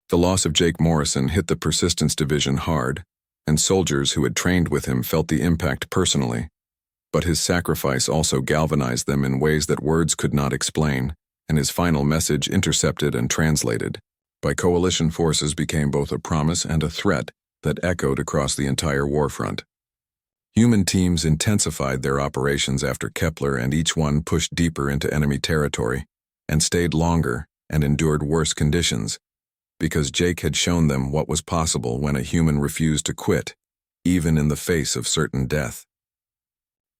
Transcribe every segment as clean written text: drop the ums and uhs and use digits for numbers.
The loss of Jake Morrison hit the Persistence Division hard, and soldiers who had trained with him felt the impact personally. But his sacrifice also galvanized them in ways that words could not explain, and his final message intercepted and translated by coalition forces became both a promise and a threat that echoed across the entire warfront. Human teams intensified their operations after Kepler, and each one pushed deeper into enemy territory and stayed longer and endured worse conditions, because Jake had shown them what was possible when a human refused to quit, even in the face of certain death.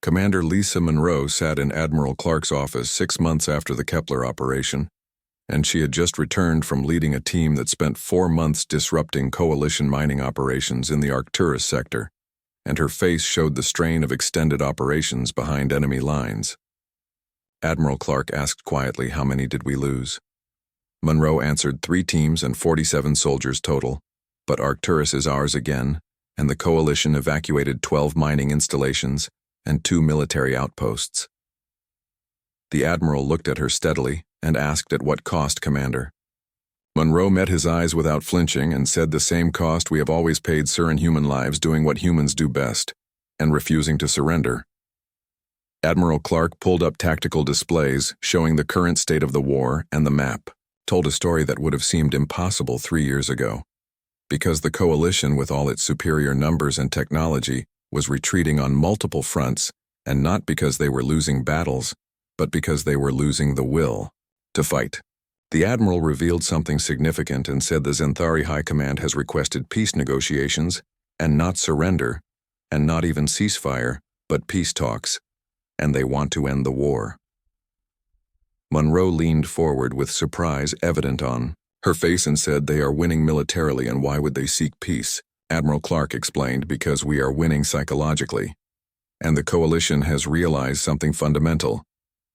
Commander Lisa Monroe sat in Admiral Clark's office 6 months after the Kepler operation, and she had just returned from leading a team that spent 4 months disrupting coalition mining operations in the Arcturus sector, and her face showed the strain of extended operations behind enemy lines. Admiral Clark asked quietly, "How many did we lose?" Monroe answered, 3 teams and 47 soldiers total, but Arcturus is ours again, and the coalition evacuated 12 mining installations and 2 military outposts. The Admiral looked at her steadily and asked, "At what cost, Commander?" Monroe met his eyes without flinching and said, "The same cost we have always paid, sir, in human lives, doing what humans do best, and refusing to surrender." Admiral Clark pulled up tactical displays showing the current state of the war, and the map told a story that would have seemed impossible 3 years ago. Because the coalition, with all its superior numbers and technology, was retreating on multiple fronts, and not because they were losing battles, but because they were losing the will to fight. The Admiral revealed something significant and said the Zenthari High Command has requested peace negotiations, and not surrender, and not even ceasefire, but peace talks, and they want to end the war. Monroe leaned forward with surprise evident on her face and said, "They are winning militarily, and why would they seek peace?" Admiral Clark explained, "Because we are winning psychologically, and the coalition has realized something fundamental,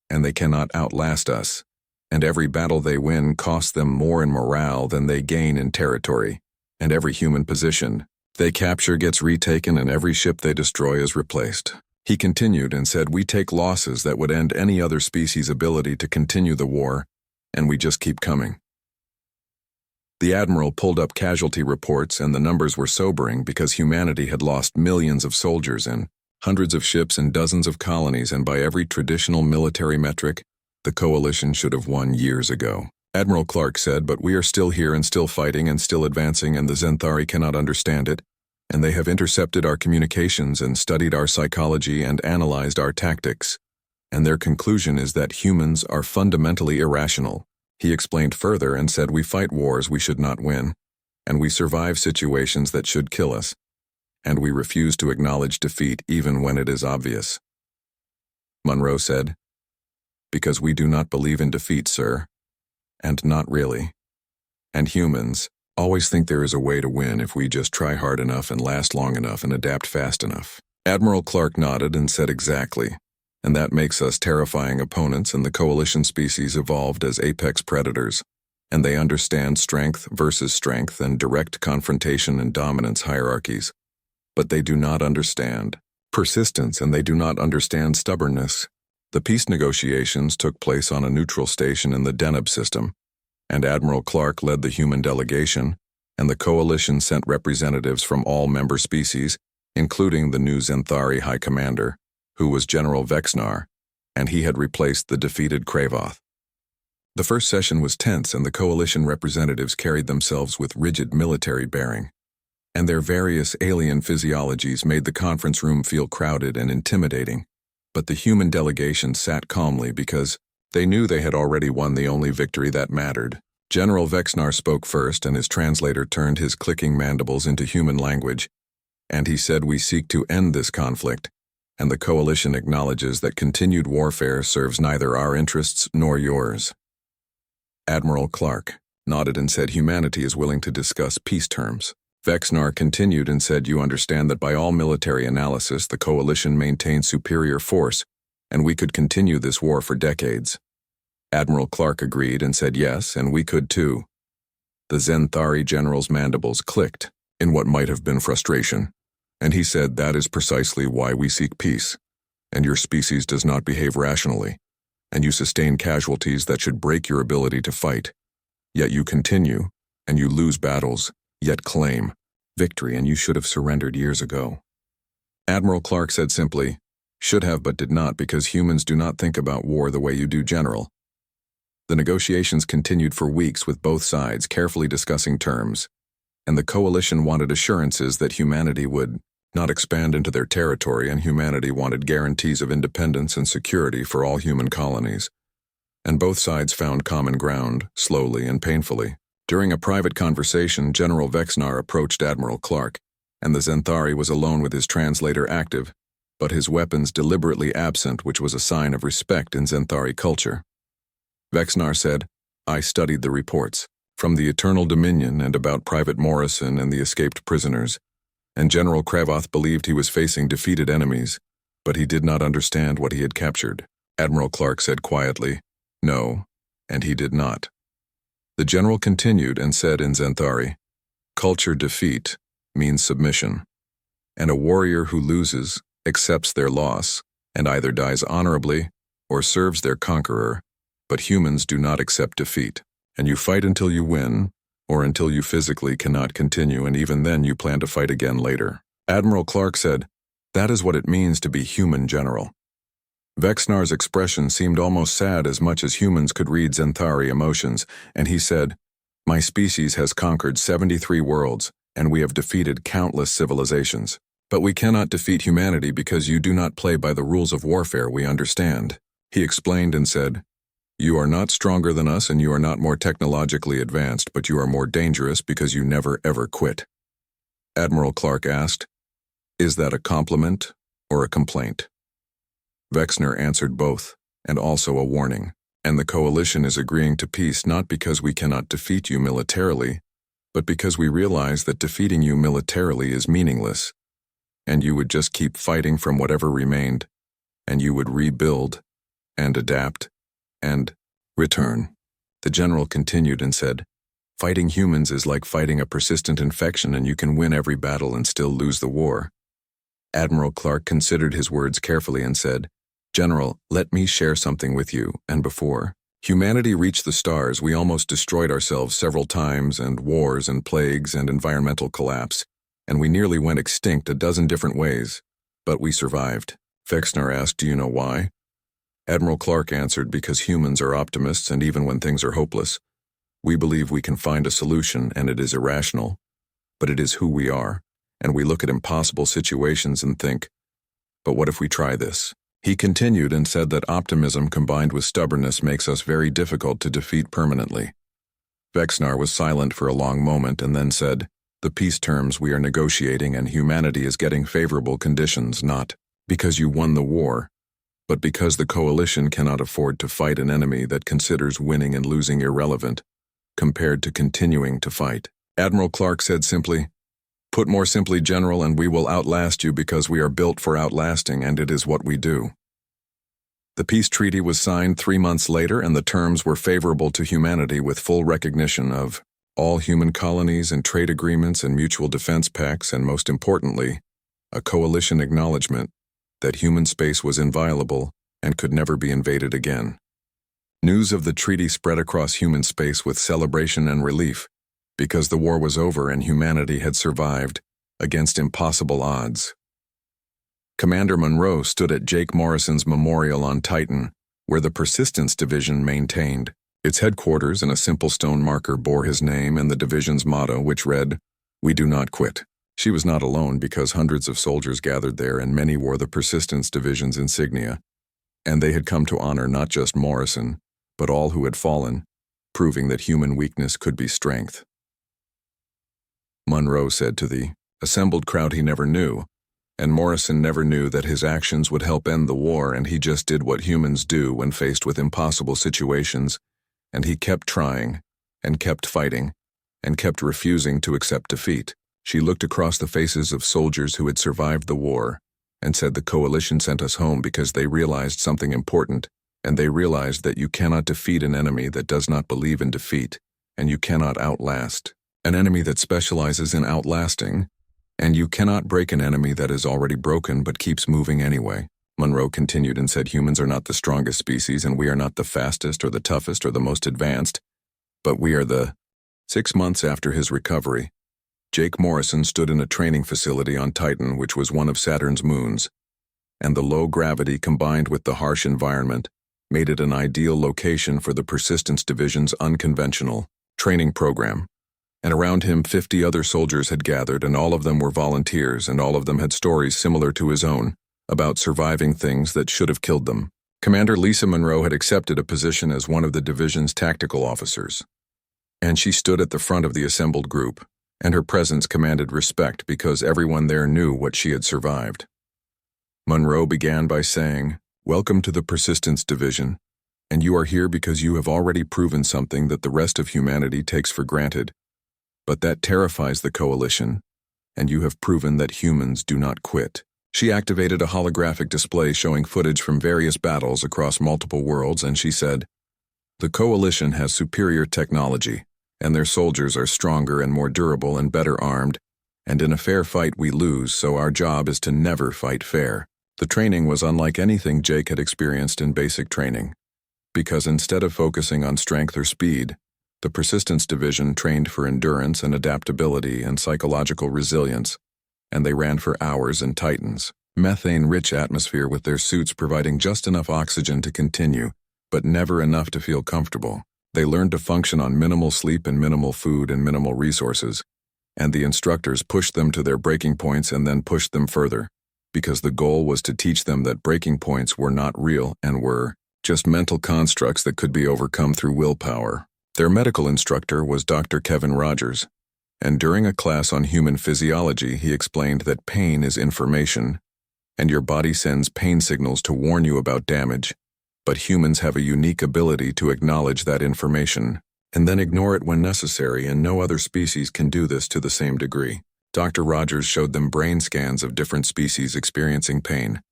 and they cannot outlast us, and every battle they win costs them more in morale than they gain in territory, and every human position they capture gets retaken, and every ship they destroy is replaced." He continued and said, "We take losses that would end any other species' ability to continue the war, and we just keep coming." The Admiral pulled up casualty reports, and the numbers were sobering because humanity had lost millions of soldiers and hundreds of ships and dozens of colonies, and by every traditional military metric, the coalition should have won years ago. Admiral Clark said, "But we are still here and still fighting and still advancing, and the Zenthari cannot understand it, and they have intercepted our communications and studied our psychology and analyzed our tactics, and their conclusion is that humans are fundamentally irrational." He explained further and said, "We fight wars we should not win, and we survive situations that should kill us, and we refuse to acknowledge defeat even when it is obvious." Monroe said, "Because we do not believe in defeat, sir, and not really. And humans always think there is a way to win if we just try hard enough and last long enough and adapt fast enough." Admiral Clark nodded and said, "Exactly. And that makes us terrifying opponents, and the coalition species evolved as apex predators, and they understand strength versus strength and direct confrontation and dominance hierarchies. But they do not understand persistence, and they do not understand stubbornness." The peace negotiations took place on a neutral station in the Deneb system, and Admiral Clark led the human delegation, and the coalition sent representatives from all member species, including the new Zenthari High Commander, who was General Vexnar, and he had replaced the defeated Kravoth. The first session was tense, and the coalition representatives carried themselves with rigid military bearing, and their various alien physiologies made the conference room feel crowded and intimidating. But the human delegation sat calmly because they knew they had already won the only victory that mattered. General Vexnar spoke first, and his translator turned his clicking mandibles into human language, and he said, "We seek to end this conflict, and the coalition acknowledges that continued warfare serves neither our interests nor yours." Admiral Clark nodded and said, "Humanity is willing to discuss peace terms." Vexnar continued and said, "You understand that by all military analysis, the coalition maintains superior force, and we could continue this war for decades." Admiral Clark agreed and said, "Yes, and we could too." The Zenthari general's mandibles clicked in what might have been frustration, and he said, "That is precisely why we seek peace, and your species does not behave rationally, and you sustain casualties that should break your ability to fight. Yet you continue, and you lose battles, yet claim victory, and you should have surrendered years ago. Admiral Clark said simply, should have but did not, because humans do not think about war the way you do, General. The negotiations continued for weeks with both sides carefully discussing terms, and the coalition wanted assurances that humanity would not expand into their territory, and humanity wanted guarantees of independence and security for all human colonies. And both sides found common ground, slowly and painfully. During a private conversation, General Vexnar approached Admiral Clark, and the Zenthari was alone with his translator active, but his weapons deliberately absent, which was a sign of respect in Zenthari culture. Vexnar said, I studied the reports from the Eternal Dominion and about Private Morrison and the escaped prisoners, and General Kravoth believed he was facing defeated enemies, but he did not understand what he had captured. Admiral Clark said quietly, no, and he did not. The general continued and said in Zenthari, culture defeat means submission, and a warrior who loses accepts their loss and either dies honorably or serves their conqueror, but humans do not accept defeat, and you fight until you win, or until you physically cannot continue, and even then you plan to fight again later. Admiral Clark said, that is what it means to be human, General. Vexnar's expression seemed almost sad, as much as humans could read Zenthari emotions, and he said, my species has conquered 73 worlds, and we have defeated countless civilizations. But we cannot defeat humanity because you do not play by the rules of warfare we understand. He explained and said, you are not stronger than us and you are not more technologically advanced, but you are more dangerous because you never ever quit. Admiral Clark asked, is that a compliment or a complaint? Vexnar answered both, and also a warning. And the coalition is agreeing to peace not because we cannot defeat you militarily, but because we realize that defeating you militarily is meaningless, and you would just keep fighting from whatever remained, and you would rebuild, and adapt, and return. The general continued and said, fighting humans is like fighting a persistent infection, and you can win every battle and still lose the war. Admiral Clark considered his words carefully and said, General, let me share something with you, and before humanity reached the stars, we almost destroyed ourselves several times, and wars and plagues and environmental collapse, and we nearly went extinct a dozen different ways, but we survived. Vexnar asked, do you know why? Admiral Clark answered, because humans are optimists, and even when things are hopeless, we believe we can find a solution, and it is irrational, but it is who we are, and we look at impossible situations and think, but what if we try this? He continued and said that optimism combined with stubbornness makes us very difficult to defeat permanently. Vexnar was silent for a long moment and then said, the peace terms we are negotiating and humanity is getting favorable conditions, not because you won the war, but because the coalition cannot afford to fight an enemy that considers winning and losing irrelevant, compared to continuing to fight. Admiral Clark said simply, put more simply, General, and we will outlast you because we are built for outlasting, and it is what we do. The peace treaty was signed 3 months later, and the terms were favorable to humanity, with full recognition of all human colonies and trade agreements and mutual defense pacts, and most importantly, a coalition acknowledgement that human space was inviolable and could never be invaded again. News of the treaty spread across human space with celebration and relief, because the war was over and humanity had survived against impossible odds. Commander Monroe stood at Jake Morrison's memorial on Titan, where the Persistence Division maintained. Its headquarters, and a simple stone marker bore his name and the division's motto, which read, "We do not quit." She was not alone, because hundreds of soldiers gathered there and many wore the Persistence Division's insignia, and they had come to honor not just Morrison, but all who had fallen, proving that human weakness could be strength. Monroe said to the assembled crowd he never knew, and Morrison never knew that his actions would help end the war, and he just did what humans do when faced with impossible situations, and he kept trying, and kept fighting, and kept refusing to accept defeat. She looked across the faces of soldiers who had survived the war, and said the coalition sent us home because they realized something important, and they realized that you cannot defeat an enemy that does not believe in defeat, and you cannot outlast an enemy that specializes in outlasting, and you cannot break an enemy that is already broken but keeps moving anyway. Monroe continued and said humans are not the strongest species, and we are not the fastest or the toughest or the most advanced, but we are the 6 months after his recovery, Jake Morrison stood in a training facility on Titan, which was one of Saturn's moons, and the low gravity combined with the harsh environment made it an ideal location for the Persistence Division's unconventional training program. And around him 50 other soldiers had gathered, and all of them were volunteers, and all of them had stories similar to his own about surviving things that should have killed them. Commander Lisa Monroe had accepted a position as one of the division's tactical officers, and she stood at the front of the assembled group, and her presence commanded respect because everyone there knew what she had survived. Monroe began by saying, "Welcome to the Persistence Division, and you are here because you have already proven something that the rest of humanity takes for granted, but that terrifies the Coalition, and you have proven that humans do not quit." She activated a holographic display showing footage from various battles across multiple worlds, and she said, "The Coalition has superior technology, and their soldiers are stronger and more durable and better armed, and in a fair fight we lose, so our job is to never fight fair." The training was unlike anything Jake had experienced in basic training, because instead of focusing on strength or speed, the Persistence Division trained for endurance and adaptability and psychological resilience, and they ran for hours in Titan's methane-rich atmosphere with their suits providing just enough oxygen to continue, but never enough to feel comfortable. They learned to function on minimal sleep and minimal food and minimal resources, and the instructors pushed them to their breaking points and then pushed them further, because the goal was to teach them that breaking points were not real and were just mental constructs that could be overcome through willpower. Their medical instructor was Dr. Kevin Rogers, and during a class on human physiology, he explained that pain is information, and your body sends pain signals to warn you about damage, but humans have a unique ability to acknowledge that information and then ignore it when necessary, and no other species can do this to the same degree. Dr. Rogers showed them brain scans of different species experiencing pain,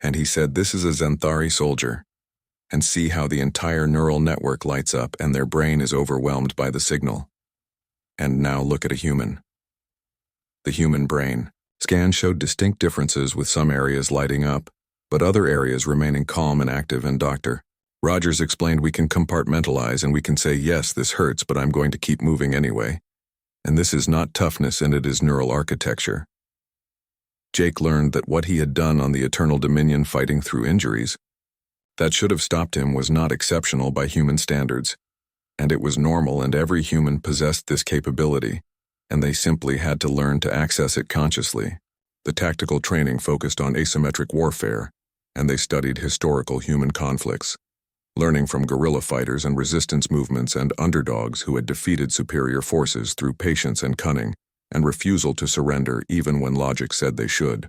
and he said, "This is a Xanthari soldier, and see how the entire neural network lights up and their brain is overwhelmed by the signal. And now look at a human." The human brain scan showed distinct differences, with some areas lighting up, but other areas remaining calm and active, and Dr. Rogers explained, "We can compartmentalize and we can say, yes, this hurts, but I'm going to keep moving anyway. And this is not toughness, and it is neural architecture." Jake learned that what he had done on the Eternal Dominion fighting through injuries that should have stopped him was not exceptional by human standards, and it was normal, and every human possessed this capability, and they simply had to learn to access it consciously. The tactical training focused on asymmetric warfare, and they studied historical human conflicts, learning from guerrilla fighters and resistance movements and underdogs who had defeated superior forces through patience and cunning, and refusal to surrender even when logic said they should.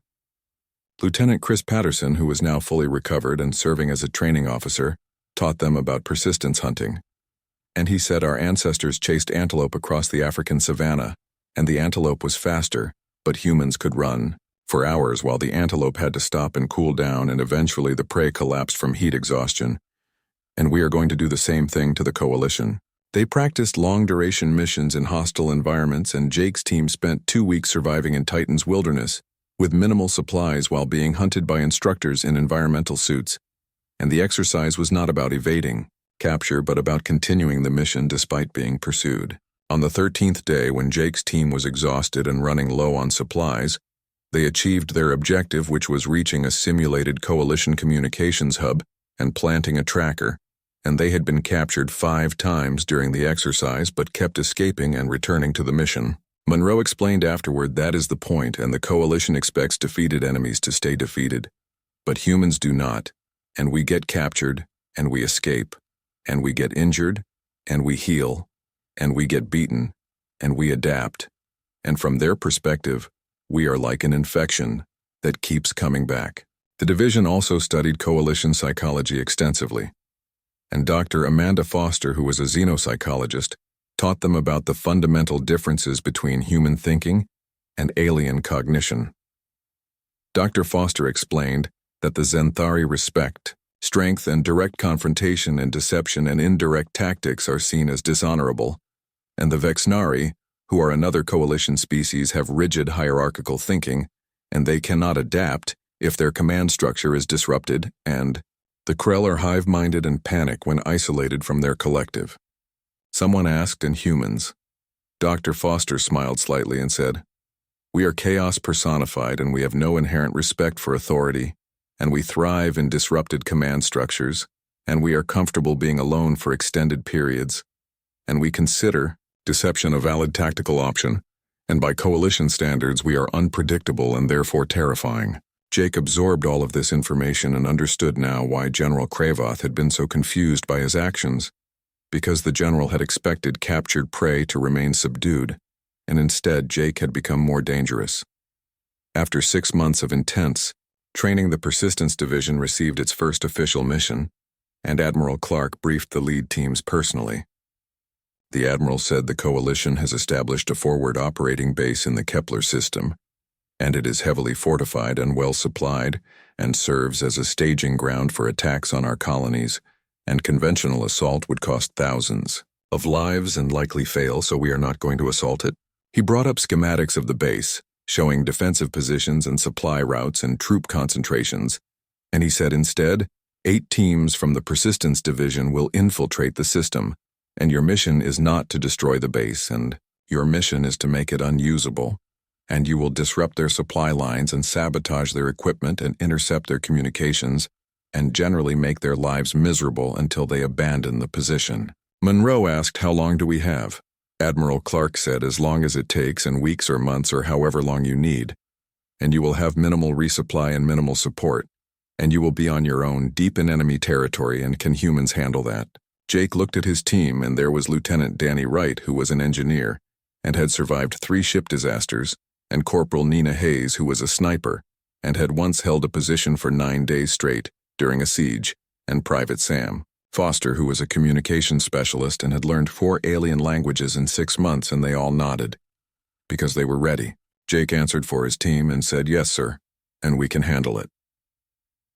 Lieutenant Chris Patterson, who was now fully recovered and serving as a training officer, taught them about persistence hunting. And he said, "Our ancestors chased antelope across the African savanna, and the antelope was faster, but humans could run for hours while the antelope had to stop and cool down, and eventually the prey collapsed from heat exhaustion. And we are going to do the same thing to the Coalition." They practiced long-duration missions in hostile environments, and Jake's team spent 2 weeks surviving in Titan's wilderness, with minimal supplies while being hunted by instructors in environmental suits. And the exercise was not about evading capture, but about continuing the mission despite being pursued. On the 13th day, when Jake's team was exhausted and running low on supplies, they achieved their objective, which was reaching a simulated Coalition communications hub and planting a tracker, and they had been captured 5 times during the exercise but kept escaping and returning to the mission. Monroe explained afterward, "That is the point, and the Coalition expects defeated enemies to stay defeated. But humans do not, and we get captured, and we escape, and we get injured, and we heal, and we get beaten, and we adapt. And from their perspective, we are like an infection that keeps coming back." The division also studied Coalition psychology extensively, and Dr. Amanda Foster, who was a xenopsychologist, taught them about the fundamental differences between human thinking and alien cognition. Dr. Foster explained that the Xanthari respect strength, and direct confrontation, and deception and indirect tactics are seen as dishonorable, and the Vexnari, who are another Coalition species, have rigid hierarchical thinking, and they cannot adapt if their command structure is disrupted, and the Krell are hive-minded and panic when isolated from their collective. Someone asked, "And humans, Dr. Foster smiled slightly and said, "We are chaos personified and we have no inherent respect for authority, and we thrive in disrupted command structures, and we are comfortable being alone for extended periods, and we consider deception a valid tactical option, and by coalition standards we are unpredictable and therefore terrifying." Jake absorbed all of this information and understood now why General Kravoth had been so confused by his actions, because the general had expected captured prey to remain subdued, and instead Jake had become more dangerous. After 6 months of intense training, the Persistence Division received its first official mission, and Admiral Clark briefed the lead teams personally. The Admiral said the Coalition has established a forward operating base in the Kepler system, and it is heavily fortified and well supplied, and serves as a staging ground for attacks on our colonies, and conventional assault would cost thousands of lives and likely fail, so we are not going to assault it. He brought up schematics of the base, showing defensive positions and supply routes and troop concentrations, and he said instead, 8 teams from the Persistence Division will infiltrate the system, and your mission is not to destroy the base, and your mission is to make it unusable, and you will disrupt their supply lines and sabotage their equipment and intercept their communications, and generally make their lives miserable until they abandon the position. Monroe asked, "How long do we have?" Admiral Clark said, "As long as it takes, in weeks or months or however long you need, and you will have minimal resupply and minimal support, and you will be on your own, deep in enemy territory, and can humans handle that?" Jake looked at his team, and there was Lieutenant Danny Wright, who was an engineer, and had survived 3 ship disasters, and Corporal Nina Hayes, who was a sniper, and had once held a position for 9 days straight during a siege, and Private Sam Foster, who was a communications specialist and had learned 4 alien languages in 6 months, and they all nodded, because they were ready. Jake answered for his team and said, "Yes, sir, and we can handle it."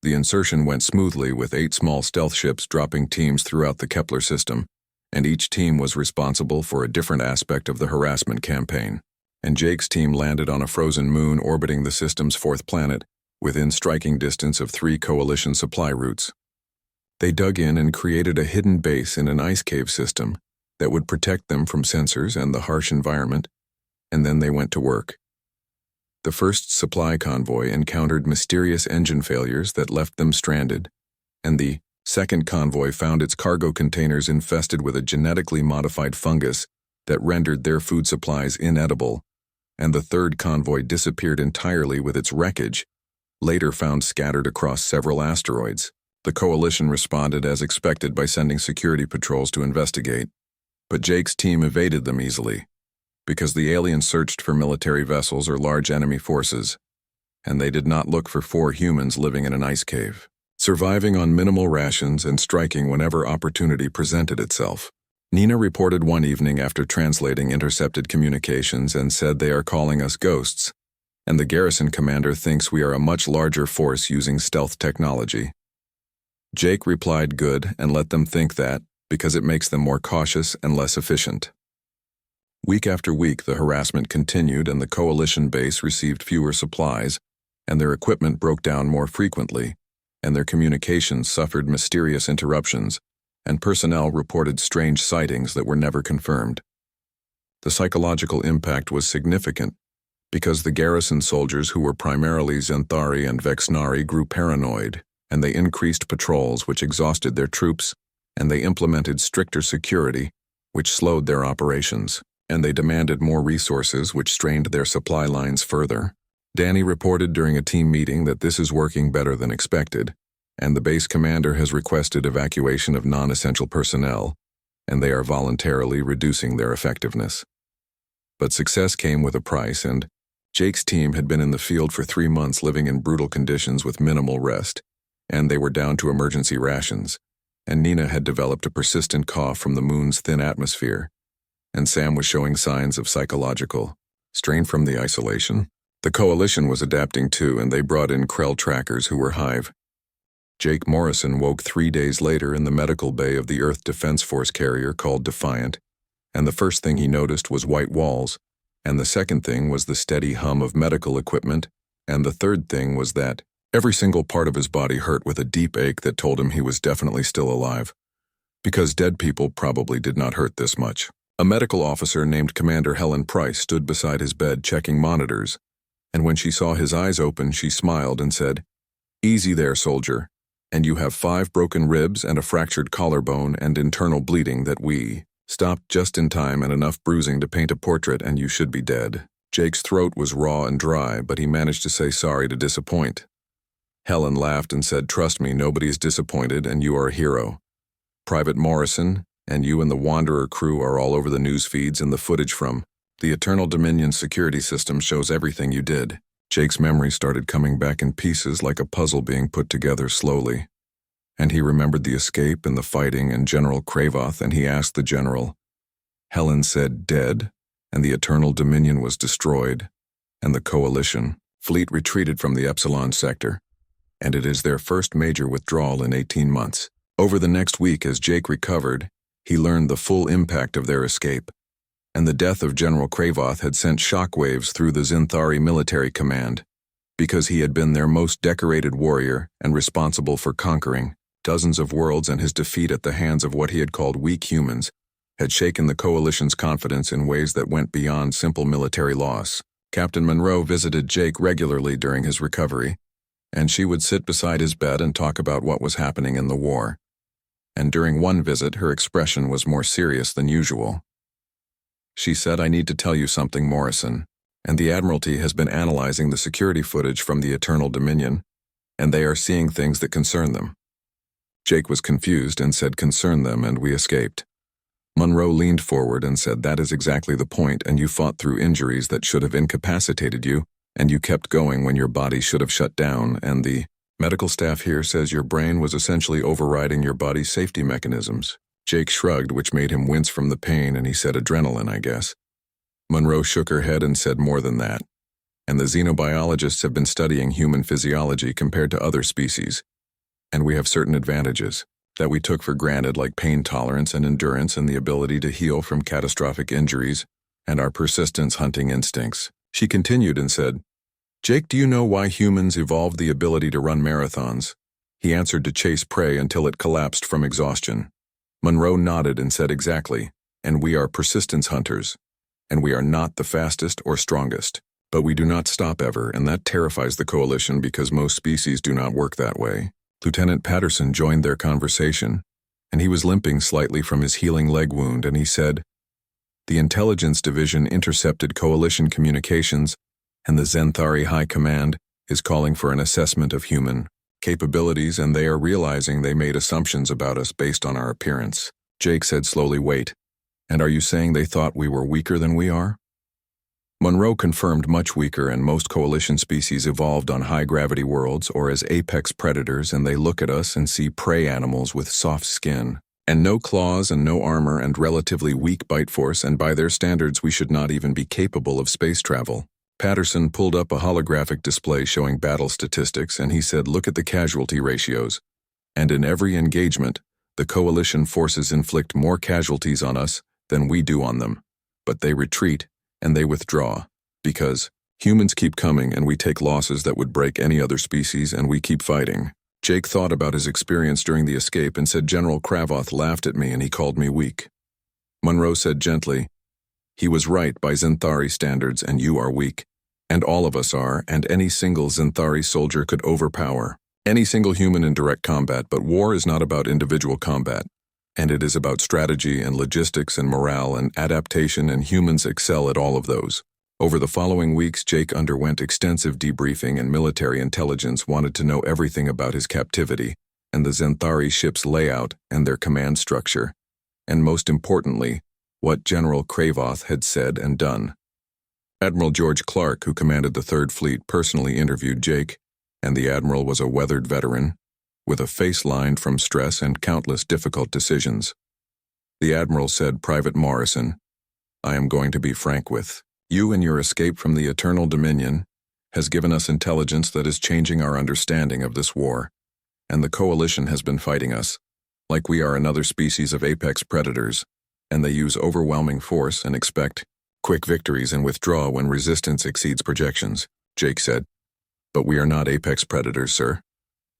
The insertion went smoothly, with 8 small stealth ships dropping teams throughout the Kepler system, and each team was responsible for a different aspect of the harassment campaign. And Jake's team landed on a frozen moon orbiting the system's 4th planet, within striking distance of 3 coalition supply routes. They dug in and created a hidden base in an ice cave system that would protect them from sensors and the harsh environment, and then they went to work. The first supply convoy encountered mysterious engine failures that left them stranded, and the second convoy found its cargo containers infested with a genetically modified fungus that rendered their food supplies inedible, and the third convoy disappeared entirely with its wreckage, later found scattered across several asteroids. The Coalition responded as expected by sending security patrols to investigate, but Jake's team evaded them easily, because the aliens searched for military vessels or large enemy forces, and they did not look for 4 humans living in an ice cave, surviving on minimal rations and striking whenever opportunity presented itself. Nina reported one evening after translating intercepted communications and said, "They are calling us ghosts, and the garrison commander thinks we are a much larger force using stealth technology." Jake replied, "Good, and let them think that, because it makes them more cautious and less efficient." Week after week, the harassment continued, and the Coalition base received fewer supplies, and their equipment broke down more frequently, and their communications suffered mysterious interruptions, and personnel reported strange sightings that were never confirmed. The psychological impact was significant, because the garrison soldiers, who were primarily Zenthari and Vexnari, grew paranoid, and they increased patrols, which exhausted their troops, and they implemented stricter security, which slowed their operations, and they demanded more resources, which strained their supply lines further. Danny reported during a team meeting that this is working better than expected, and the base commander has requested evacuation of non-essential personnel, and they are voluntarily reducing their effectiveness. But success came with a price, and Jake's team had been in the field for 3 months living in brutal conditions with minimal rest, and they were down to emergency rations, and Nina had developed a persistent cough from the moon's thin atmosphere, and Sam was showing signs of psychological strain from the isolation. The Coalition was adapting too, and they brought in Krell trackers who were Hive. Jake Morrison woke 3 days later in the medical bay of the Earth Defense Force carrier called Defiant, and the first thing he noticed was white walls, and the second thing was the steady hum of medical equipment, and the third thing was that every single part of his body hurt with a deep ache that told him he was definitely still alive, because dead people probably did not hurt this much. A medical officer named Commander Helen Price stood beside his bed checking monitors, and when she saw his eyes open, she smiled and said, "Easy there, soldier. And you have 5 broken ribs and a fractured collarbone and internal bleeding that we stopped just in time and enough bruising to paint a portrait, and you should be dead." Jake's throat was raw and dry, but he managed to say sorry to disappoint. Helen laughed and said, "Trust me, nobody is disappointed, and you are a hero. Private Morrison, and you and the Wanderer crew are all over the news feeds, and the footage from the Eternal Dominion security system shows everything you did." Jake's memory started coming back in pieces like a puzzle being put together slowly. And he remembered the escape and the fighting and General Kravoth, and he asked the general. Helen said dead, and the Eternal Dominion was destroyed, and the Coalition fleet retreated from the Epsilon sector, and it is their first major withdrawal in 18 months. Over the next week, as Jake recovered, he learned the full impact of their escape, and the death of General Kravoth had sent shockwaves through the Zinthari military command, because he had been their most decorated warrior and responsible for conquering dozens of worlds, and his defeat at the hands of what he had called weak humans had shaken the Coalition's confidence in ways that went beyond simple military loss. Captain Monroe visited Jake regularly during his recovery, and she would sit beside his bed and talk about what was happening in the war. And during one visit, her expression was more serious than usual. She said, "I need to tell you something, Morrison, and the Admiralty has been analyzing the security footage from the Eternal Dominion, and they are seeing things that concern them." Jake was confused and said, "Concern them, and we escaped." Monroe leaned forward and said, "That is exactly the point, and you fought through injuries that should have incapacitated you, and you kept going when your body should have shut down, and the medical staff here says your brain was essentially overriding your body's safety mechanisms." Jake shrugged, which made him wince from the pain, and he said, "Adrenaline, I guess." Monroe shook her head and said, "More than that. And the xenobiologists have been studying human physiology compared to other species, and we have certain advantages that we took for granted, like pain tolerance and endurance and the ability to heal from catastrophic injuries, and our persistence hunting instincts." She continued and said, "Jake, do you know why humans evolved the ability to run marathons?" He answered, "To chase prey until it collapsed from exhaustion." Monroe nodded and said, "Exactly, and we are persistence hunters, and we are not the fastest or strongest, but we do not stop ever, and that terrifies the Coalition because most species do not work that way." Lieutenant Patterson joined their conversation, and he was limping slightly from his healing leg wound, and he said, "The Intelligence Division intercepted Coalition communications, and the Zenthari High Command is calling for an assessment of human capabilities, and they are realizing they made assumptions about us based on our appearance." Jake said slowly, "Wait, and are you saying they thought we were weaker than we are?" Monroe confirmed much weaker, and most Coalition species evolved on high-gravity worlds or as apex predators, and they look at us and see prey animals with soft skin, and no claws and no armor and relatively weak bite force, and by their standards we should not even be capable of space travel. Patterson pulled up a holographic display showing battle statistics, and he said, "Look at the casualty ratios, and in every engagement, the Coalition forces inflict more casualties on us than we do on them, but they retreat and they withdraw, because humans keep coming and we take losses that would break any other species, and we keep fighting." Jake thought about his experience during the escape and said, "General Kravoth laughed at me and he called me weak." Monroe said gently, "He was right by Zenthari standards, and you are weak, and all of us are, and any single Zenthari soldier could overpower any single human in direct combat, but war is not about individual combat, and it is about strategy and logistics and morale and adaptation, and humans excel at all of those." Over the following weeks, Jake underwent extensive debriefing, and military intelligence wanted to know everything about his captivity, and the Zenthari ship's layout and their command structure, and most importantly, what General Kravoth had said and done. Admiral George Clark, who commanded the Third Fleet, personally interviewed Jake, and the admiral was a weathered veteran, with a face lined from stress and countless difficult decisions. The admiral said, "Private Morrison, I am going to be frank with you, and your escape from the Eternal Dominion has given us intelligence that is changing our understanding of this war, and the Coalition has been fighting us like we are another species of apex predators, and they use overwhelming force and expect quick victories and withdraw when resistance exceeds projections," Jake said. "But we are not apex predators, sir."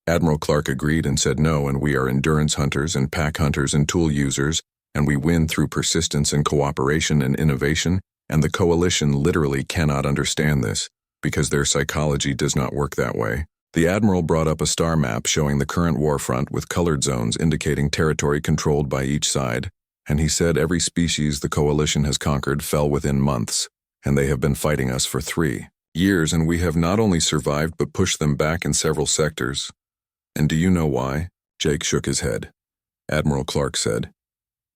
Admiral Clark agreed and said, "No, and we are endurance hunters and pack hunters and tool users, and we win through persistence and cooperation and innovation, and the Coalition literally cannot understand this, because their psychology does not work that way. The Admiral brought up a star map showing the current war front with colored zones indicating territory controlled by each side, and he said every species the Coalition has conquered fell within months, and they have been fighting us for 3 years, and we have not only survived but pushed them back in several sectors. And do you know why? Jake shook his head. Admiral Clark said,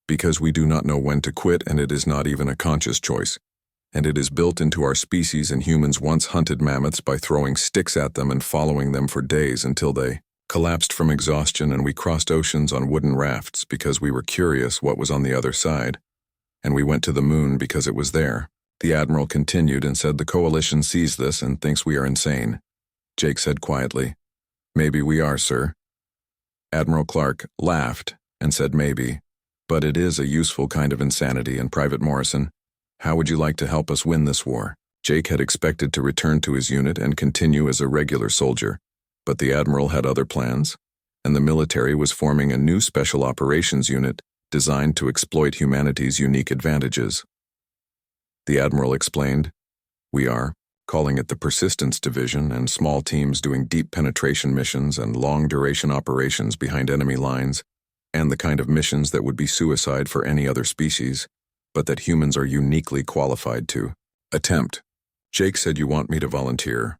because we do not know when to quit, and it is not even a conscious choice. And it is built into our species, and humans once hunted mammoths by throwing sticks at them and following them for days until they collapsed from exhaustion, and we crossed oceans on wooden rafts because we were curious what was on the other side. And we went to the moon because it was there. The Admiral continued and said the Coalition sees this and thinks we are insane. Jake said quietly, maybe we are, sir. Admiral Clark laughed and said maybe, but it is a useful kind of insanity, and Private Morrison, how would you like to help us win this war? Jake had expected to return to his unit and continue as a regular soldier, but the Admiral had other plans, and the military was forming a new special operations unit designed to exploit humanity's unique advantages. The Admiral explained, we are calling it the Persistence Division, and small teams doing deep penetration missions and long-duration operations behind enemy lines, and the kind of missions that would be suicide for any other species, but that humans are uniquely qualified to attempt. Jake said you want me to volunteer.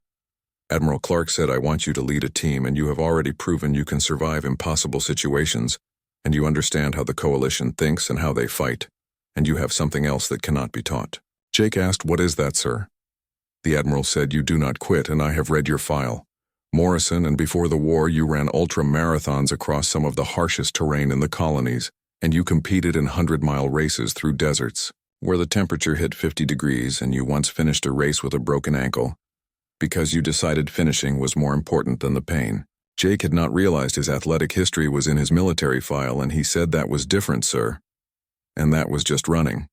Admiral Clark said I want you to lead a team, and you have already proven you can survive impossible situations, and you understand how the Coalition thinks and how they fight, and you have something else that cannot be taught. Jake asked, what is that, sir? The Admiral said, you do not quit, and I have read your file. Morrison, and before the war you ran ultra-marathons across some of the harshest terrain in the colonies, and you competed in 100-mile races through deserts, where the temperature hit 50 degrees, and you once finished a race with a broken ankle, because you decided finishing was more important than the pain. Jake had not realized his athletic history was in his military file, and he said that was different, sir. And that was just running.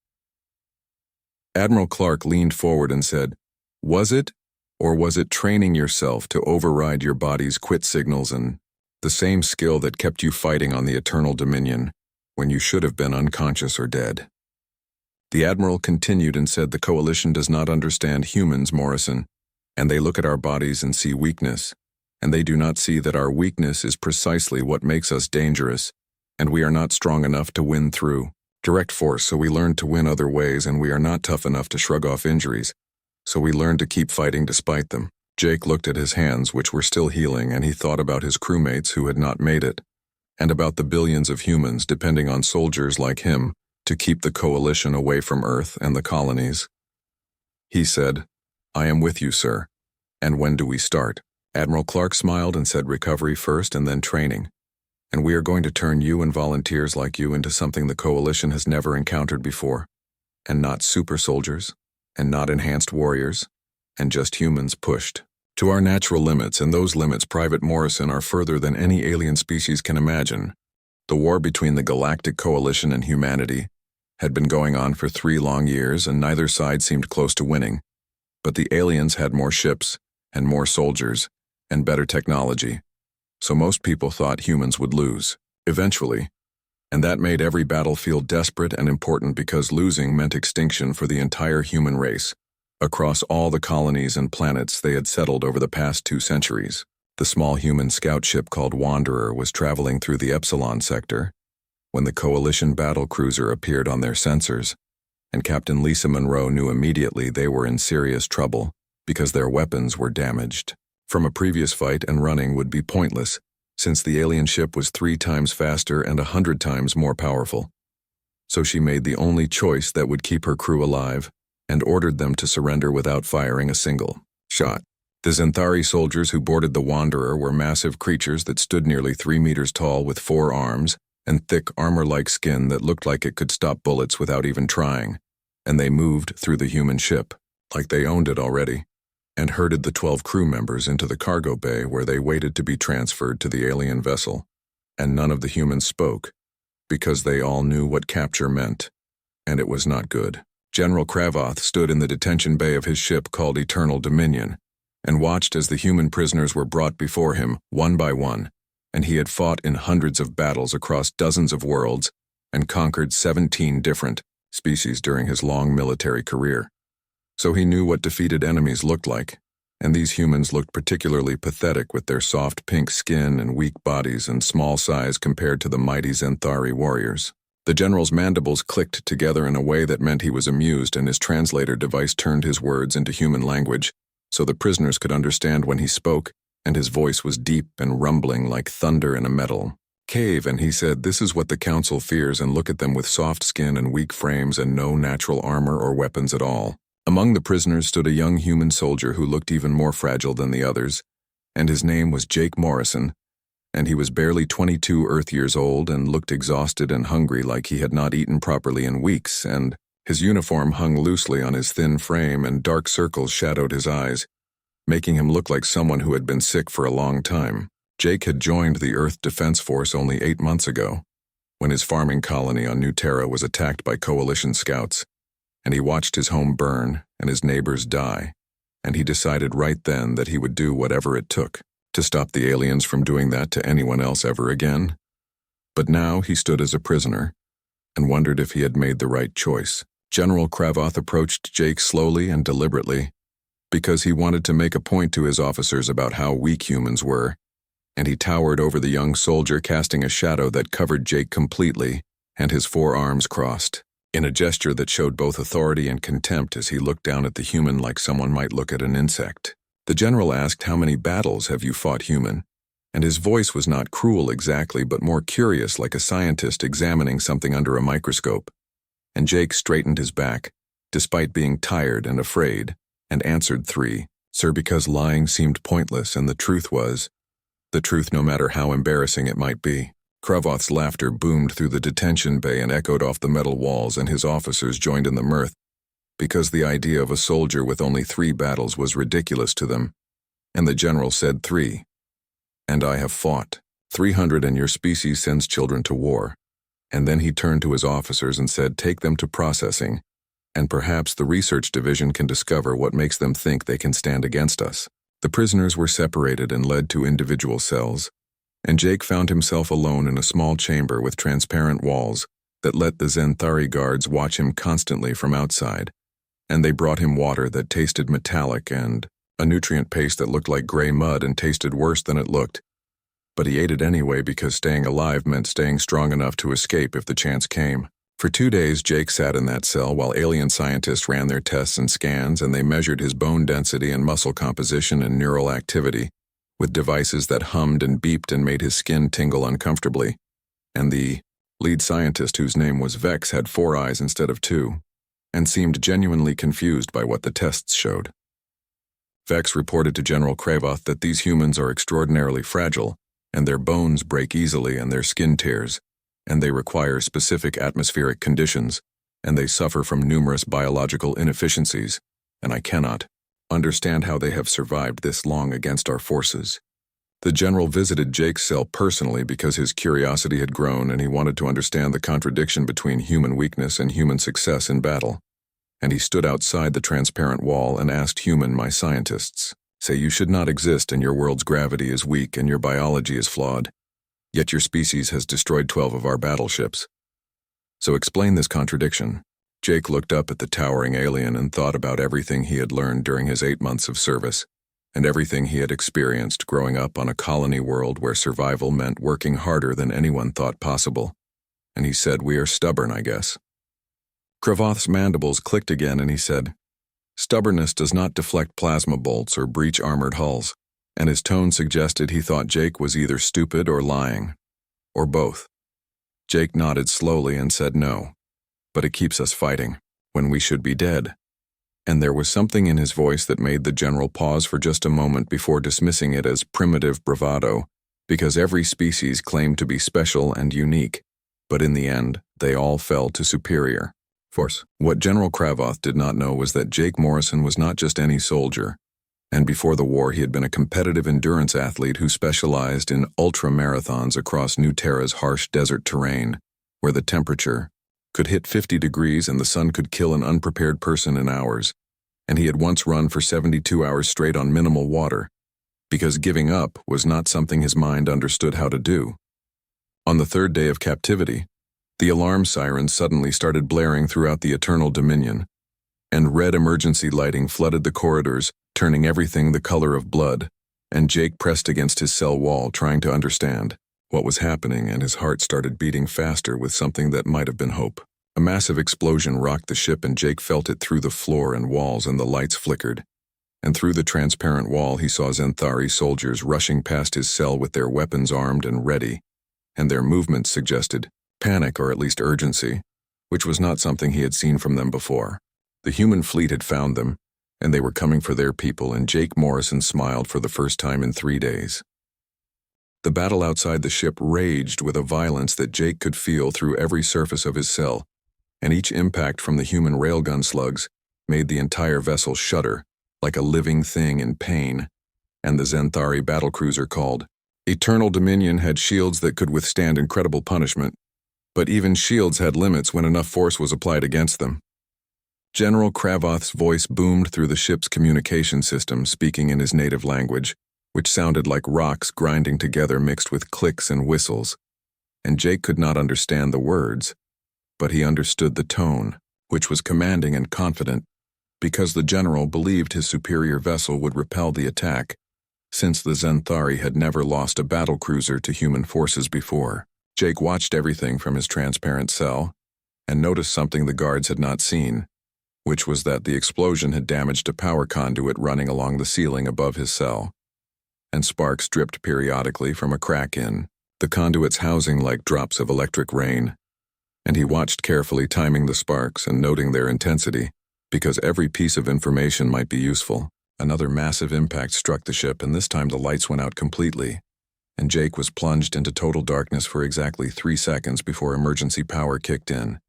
Admiral Clark leaned forward and said, was it, or was it training yourself to override your body's quit signals, and the same skill that kept you fighting on the Eternal Dominion when you should have been unconscious or dead? The Admiral continued and said the Coalition does not understand humans, Morrison, and they look at our bodies and see weakness, and they do not see that our weakness is precisely what makes us dangerous, and we are not strong enough to win through direct force, so we learned to win other ways, and we are not tough enough to shrug off injuries, so we learned to keep fighting despite them. Jake looked at his hands, which were still healing, and he thought about his crewmates who had not made it, and about the billions of humans depending on soldiers like him to keep the Coalition away from Earth and the colonies. He said, I am with you, sir. And when do we start? Admiral Clark smiled and said recovery first and then training. And we are going to turn you and volunteers like you into something the Coalition has never encountered before. And not super soldiers, and not enhanced warriors, and just humans pushed to our natural limits, and those limits, Private Morrison, are further than any alien species can imagine. The war between the Galactic Coalition and humanity had been going on for 3 long years, and neither side seemed close to winning. But the aliens had more ships, and more soldiers, and better technology, so most people thought humans would lose, eventually, and that made every battle feel desperate and important because losing meant extinction for the entire human race, across all the colonies and planets they had settled over the past 2 centuries. The small human scout ship called Wanderer was traveling through the Epsilon sector when the Coalition battle cruiser appeared on their sensors, and Captain Lisa Monroe knew immediately they were in serious trouble because their weapons were damaged from a previous fight, and running would be pointless since the alien ship was 3 times faster and 100 times more powerful. So she made the only choice that would keep her crew alive and ordered them to surrender without firing a single shot. The Xanthari soldiers who boarded the Wanderer were massive creatures that stood nearly 3 meters tall with 4 arms and thick armor-like skin that looked like it could stop bullets without even trying, and they moved through the human ship like they owned it already, and herded the 12 crew members into the cargo bay where they waited to be transferred to the alien vessel, and none of the humans spoke, because they all knew what capture meant, and it was not good. General Kravoth stood in the detention bay of his ship called Eternal Dominion, and watched as the human prisoners were brought before him, one by one, and he had fought in hundreds of battles across dozens of worlds, and conquered 17 different species during his long military career. So he knew what defeated enemies looked like, and these humans looked particularly pathetic with their soft pink skin and weak bodies and small size compared to the mighty Zenthari warriors. The general's mandibles clicked together in a way that meant he was amused, and his translator device turned his words into human language, so the prisoners could understand when he spoke, and his voice was deep and rumbling like thunder in a metal cave, and he said, "This is what the council fears, and look at them with soft skin and weak frames and no natural armor or weapons at all." Among the prisoners stood a young human soldier who looked even more fragile than the others, and his name was Jake Morrison, and he was barely 22 Earth years old and looked exhausted and hungry like he had not eaten properly in weeks, and his uniform hung loosely on his thin frame and dark circles shadowed his eyes, making him look like someone who had been sick for a long time. Jake had joined the Earth Defense Force only 8 months ago, when his farming colony on New Terra was attacked by Coalition scouts, and he watched his home burn and his neighbors die, and he decided right then that he would do whatever it took to stop the aliens from doing that to anyone else ever again. But now he stood as a prisoner and wondered if he had made the right choice. General Kravoth approached Jake slowly and deliberately because he wanted to make a point to his officers about how weak humans were, and he towered over the young soldier, casting a shadow that covered Jake completely, and his 4 arms crossed, in a gesture that showed both authority and contempt as he looked down at the human like someone might look at an insect. The general asked, "How many battles have you fought, human?" And his voice was not cruel exactly, but more curious, like a scientist examining something under a microscope. And Jake straightened his back, despite being tired and afraid, and answered 3, "Sir, because lying seemed pointless, and the truth was the truth, no matter how embarrassing it might be." Kravoth's laughter boomed through the detention bay and echoed off the metal walls, and his officers joined in the mirth, because the idea of a soldier with only 3 battles was ridiculous to them. And the general said, "3. And I have fought 300, and your species sends children to war." And then he turned to his officers and said, "Take them to processing, and perhaps the research division can discover what makes them think they can stand against us." The prisoners were separated and led to individual cells, and Jake found himself alone in a small chamber with transparent walls that let the Zenthari guards watch him constantly from outside, and they brought him water that tasted metallic and a nutrient paste that looked like gray mud and tasted worse than it looked. But he ate it anyway because staying alive meant staying strong enough to escape if the chance came. For 2 days, Jake sat in that cell while alien scientists ran their tests and scans, and they measured his bone density and muscle composition and neural activity with devices that hummed and beeped and made his skin tingle uncomfortably. And the lead scientist, whose name was Vex, had 4 eyes instead of 2, and seemed genuinely confused by what the tests showed. Vex reported to General Kravoth that these humans are extraordinarily fragile, and their bones break easily and their skin tears, and they require specific atmospheric conditions, and they suffer from numerous biological inefficiencies, and I cannot understand how they have survived this long against our forces. The general visited Jake's cell personally because his curiosity had grown and he wanted to understand the contradiction between human weakness and human success in battle. And he stood outside the transparent wall and asked Human, "My scientists say you should not exist and your world's gravity is weak and your biology is flawed. Yet your species has destroyed 12 of our battleships. So explain this contradiction." Jake looked up at the towering alien and thought about everything he had learned during his 8 months of service, and everything he had experienced growing up on a colony world where survival meant working harder than anyone thought possible. And he said, "We are stubborn, I guess." Kravoth's mandibles clicked again and he said, "Stubbornness does not deflect plasma bolts or breach armored hulls," and his tone suggested he thought Jake was either stupid or lying, or both. Jake nodded slowly and said, "No, but it keeps us fighting when we should be dead." And there was something in his voice that made the general pause for just a moment before dismissing it as primitive bravado, because every species claimed to be special and unique, but in the end, they all fell to superior force. What General Kravoth did not know was that Jake Morrison was not just any soldier, and before the war he had been a competitive endurance athlete who specialized in ultra-marathons across New Terra's harsh desert terrain, where the temperature could hit 50 degrees and the sun could kill an unprepared person in hours, and he had once run for 72 hours straight on minimal water, because giving up was not something his mind understood how to do. On the 3rd day of captivity, The alarm sirens suddenly started blaring throughout the Eternal Dominion, and red emergency lighting flooded the corridors, turning everything the color of blood, and Jake pressed against his cell wall trying to understand what was happening, and his heart started beating faster with something that might have been hope. A massive explosion rocked the ship, and Jake felt it through the floor and walls, and the lights flickered. And through the transparent wall he saw Zenthari soldiers rushing past his cell with their weapons armed and ready, and their movements suggested panic or at least urgency, which was not something he had seen from them before. The human fleet had found them, and they were coming for their people, and Jake Morrison smiled for the first time in 3 days. The battle outside the ship raged with a violence that Jake could feel through every surface of his cell, and each impact from the human railgun slugs made the entire vessel shudder like a living thing in pain. And the Zenthari battlecruiser called Eternal Dominion had shields that could withstand incredible punishment, but even shields had limits when enough force was applied against them. General Kravoth's voice boomed through the ship's communication system, speaking in his native language, which sounded like rocks grinding together mixed with clicks and whistles, and Jake could not understand the words, but he understood the tone, which was commanding and confident, because the general believed his superior vessel would repel the attack, since the Zenthari had never lost a battlecruiser to human forces before. Jake watched everything from his transparent cell, and noticed something the guards had not seen, which was that the explosion had damaged a power conduit running along the ceiling above his cell, and sparks dripped periodically from a crack in the conduit's housing like drops of electric rain. And he watched carefully, timing the sparks and noting their intensity, because every piece of information might be useful. Another massive impact struck the ship, and this time the lights went out completely, and Jake was plunged into total darkness for exactly 3 seconds before emergency power kicked in.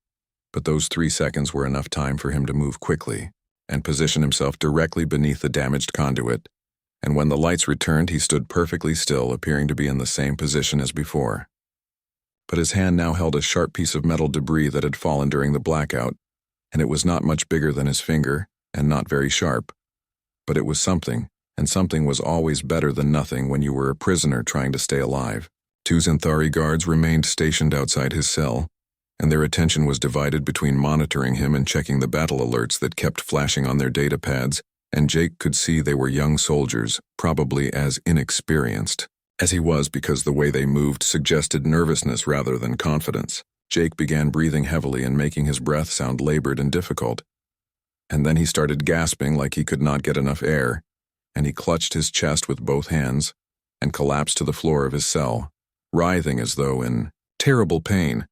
But those 3 seconds were enough time for him to move quickly and position himself directly beneath the damaged conduit, and when the lights returned he stood perfectly still, appearing to be in the same position as before. But his hand now held a sharp piece of metal debris that had fallen during the blackout, and it was not much bigger than his finger, and not very sharp. But it was something, and something was always better than nothing when you were a prisoner trying to stay alive. 2 Zenthari guards remained stationed outside his cell, and their attention was divided between monitoring him and checking the battle alerts that kept flashing on their data pads, and Jake could see they were young soldiers, probably as inexperienced as he was, because the way they moved suggested nervousness rather than confidence. Jake began breathing heavily and making his breath sound labored and difficult. And then he started gasping like he could not get enough air, and he clutched his chest with both hands and collapsed to the floor of his cell, writhing as though in terrible pain.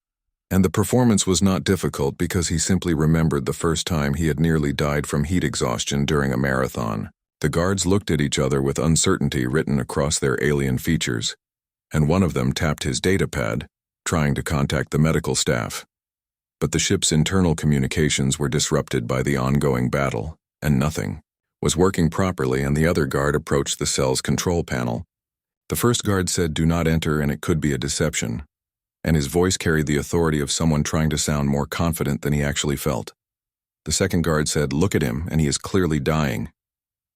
And the performance was not difficult because he simply remembered the first time he had nearly died from heat exhaustion during a marathon. The guards looked at each other with uncertainty written across their alien features, and one of them tapped his datapad, trying to contact the medical staff. But the ship's internal communications were disrupted by the ongoing battle, and nothing was working properly, and the other guard approached the cell's control panel. The first guard said, "Do not enter, and it could be a deception," and his voice carried the authority of someone trying to sound more confident than he actually felt. The second guard said, "Look at him, and he is clearly dying,"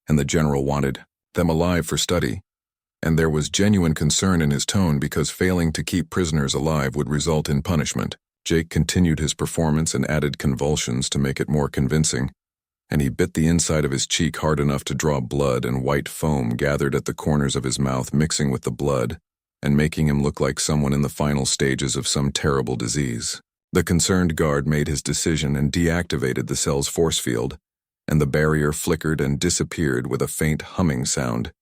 and the general wanted them alive for study, and there was genuine concern in his tone because failing to keep prisoners alive would result in punishment. Jake continued his performance and added convulsions to make it more convincing, and he bit the inside of his cheek hard enough to draw blood, and white foam gathered at the corners of his mouth, mixing with the blood and making him look like someone in the final stages of some terrible disease. The concerned guard made his decision and deactivated the cell's force field, and the barrier flickered and disappeared with a faint humming sound.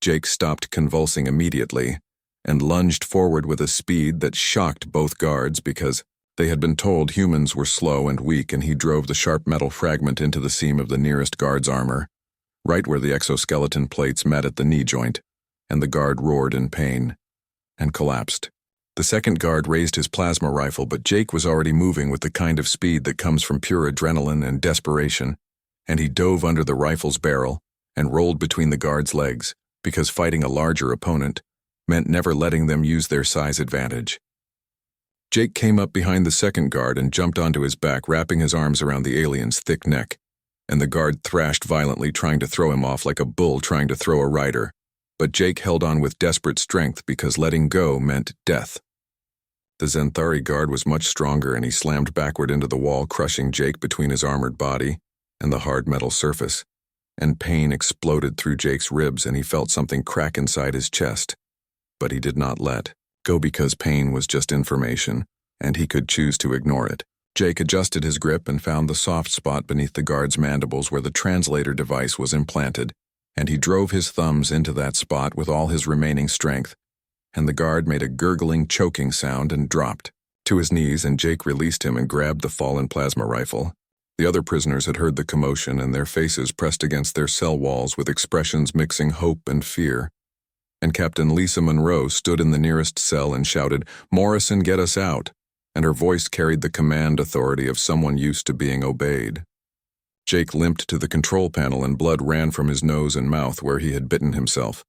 Jake stopped convulsing immediately and lunged forward with a speed that shocked both guards because they had been told humans were slow and weak, and he drove the sharp metal fragment into the seam of the nearest guard's armor, right where the exoskeleton plates met at the knee joint, and the guard roared in pain and collapsed. The second guard raised his plasma rifle, but Jake was already moving with the kind of speed that comes from pure adrenaline and desperation, and he dove under the rifle's barrel and rolled between the guard's legs, because fighting a larger opponent meant never letting them use their size advantage. Jake came up behind the second guard and jumped onto his back, wrapping his arms around the alien's thick neck, and the guard thrashed violently, trying to throw him off like a bull trying to throw a rider. But Jake held on with desperate strength because letting go meant death. The Zenthari guard was much stronger and he slammed backward into the wall, crushing Jake between his armored body and the hard metal surface. And pain exploded through Jake's ribs and he felt something crack inside his chest. But he did not let go because pain was just information, and he could choose to ignore it. Jake adjusted his grip and found the soft spot beneath the guard's mandibles where the translator device was implanted, and he drove his thumbs into that spot with all his remaining strength, and the guard made a gurgling, choking sound and dropped to his knees, and Jake released him and grabbed the fallen plasma rifle. The other prisoners had heard the commotion, and their faces pressed against their cell walls with expressions mixing hope and fear. And Captain Lisa Monroe stood in the nearest cell and shouted, "Morrison, get us out!" And her voice carried the command authority of someone used to being obeyed. Jake limped to the control panel and blood ran from his nose and mouth where he had bitten himself,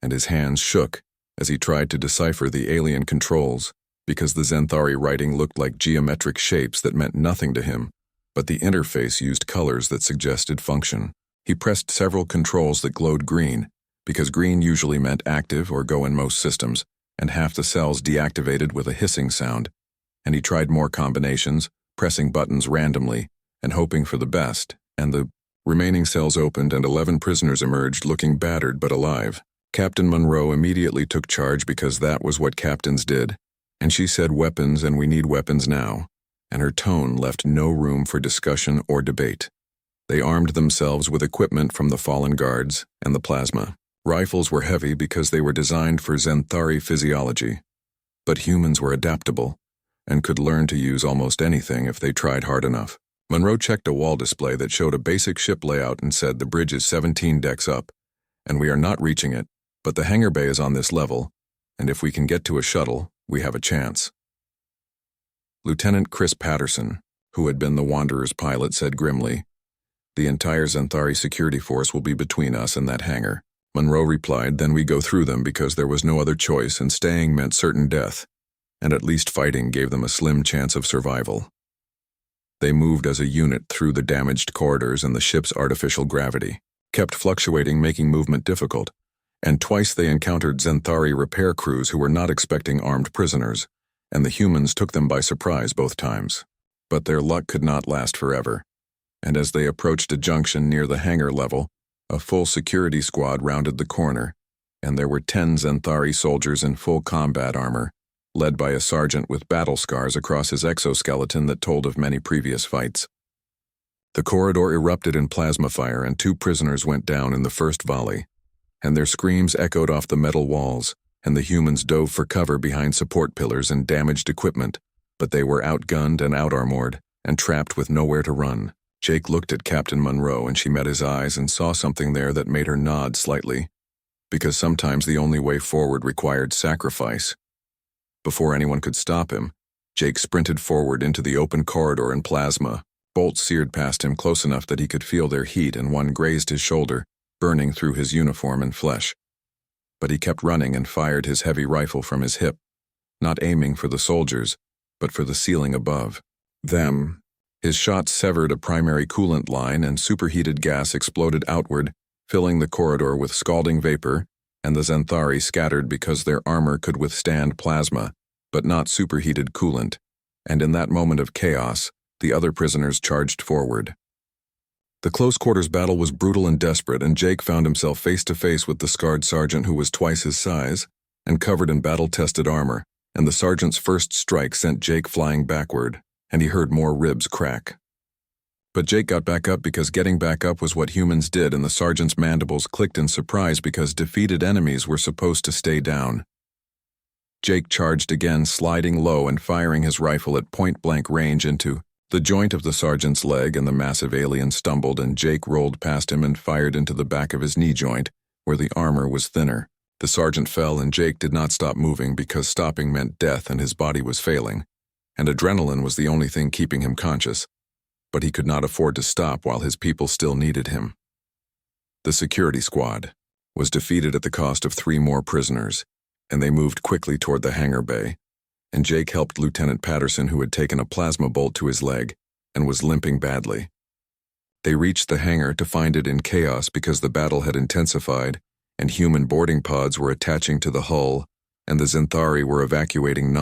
and his hands shook as he tried to decipher the alien controls, because the Zenthari writing looked like geometric shapes that meant nothing to him, but the interface used colors that suggested function. He pressed several controls that glowed green, because green usually meant active or go in most systems, and half the cells deactivated with a hissing sound. And he tried more combinations, pressing buttons randomly, and hoping for the best, and the remaining cells opened and 11 prisoners emerged looking battered but alive. Captain Monroe immediately took charge because that was what captains did, and she said, "Weapons, and we need weapons now," and her tone left no room for discussion or debate. They armed themselves with equipment from the fallen guards and the plasma. Rifles were heavy because they were designed for Zenthari physiology, but humans were adaptable and could learn to use almost anything if they tried hard enough. Monroe checked a wall display that showed a basic ship layout and said the bridge is 17 decks up, and we are not reaching it, but the hangar bay is on this level, and if we can get to a shuttle, we have a chance. Lieutenant Chris Patterson, who had been the Wanderer's pilot, said grimly, "The entire Zenthari security force will be between us and that hangar." Monroe replied, "Then we go through them because there was no other choice and staying meant certain death, and at least fighting gave them a slim chance of survival." They moved as a unit through the damaged corridors, and the ship's artificial gravity kept fluctuating, making movement difficult, and twice they encountered Zenthari repair crews who were not expecting armed prisoners, and the humans took them by surprise both times. But their luck could not last forever, and as they approached a junction near the hangar level, a full security squad rounded the corner, and there were 10 Zenthari soldiers in full combat armor, led by a sergeant with battle scars across his exoskeleton that told of many previous fights. The corridor erupted in plasma fire, and 2 prisoners went down in the first volley, and their screams echoed off the metal walls, and the humans dove for cover behind support pillars and damaged equipment, but they were outgunned and outarmored, and trapped with nowhere to run. Jake looked at Captain Monroe, and she met his eyes and saw something there that made her nod slightly, because sometimes the only way forward required sacrifice. Before anyone could stop him, Jake sprinted forward into the open corridor in plasma. Bolts seared past him close enough that he could feel their heat, and one grazed his shoulder, burning through his uniform and flesh. But he kept running and fired his heavy rifle from his hip, not aiming for the soldiers, but for the ceiling above them. His shot severed a primary coolant line, and superheated gas exploded outward, filling the corridor with scalding vapor, and the Zenthari scattered because their armor could withstand plasma, but not superheated coolant, and in that moment of chaos, the other prisoners charged forward. The close-quarters battle was brutal and desperate, and Jake found himself face-to-face with the scarred sergeant who was twice his size and covered in battle-tested armor, and the sergeant's first strike sent Jake flying backward, and he heard more ribs crack. But Jake got back up because getting back up was what humans did, and the sergeant's mandibles clicked in surprise because defeated enemies were supposed to stay down. Jake charged again, sliding low and firing his rifle at point-blank range into the joint of the sergeant's leg, and the massive alien stumbled, and Jake rolled past him and fired into the back of his knee joint, where the armor was thinner. The sergeant fell, and Jake did not stop moving because stopping meant death and his body was failing, and adrenaline was the only thing keeping him conscious. But he could not afford to stop while his people still needed him. The security squad was defeated at the cost of 3 more prisoners, and they moved quickly toward the hangar bay, and Jake helped Lieutenant Patterson, who had taken a plasma bolt to his leg and was limping badly. They reached the hangar to find it in chaos because the battle had intensified, and human boarding pods were attaching to the hull, and the Zenthari were evacuating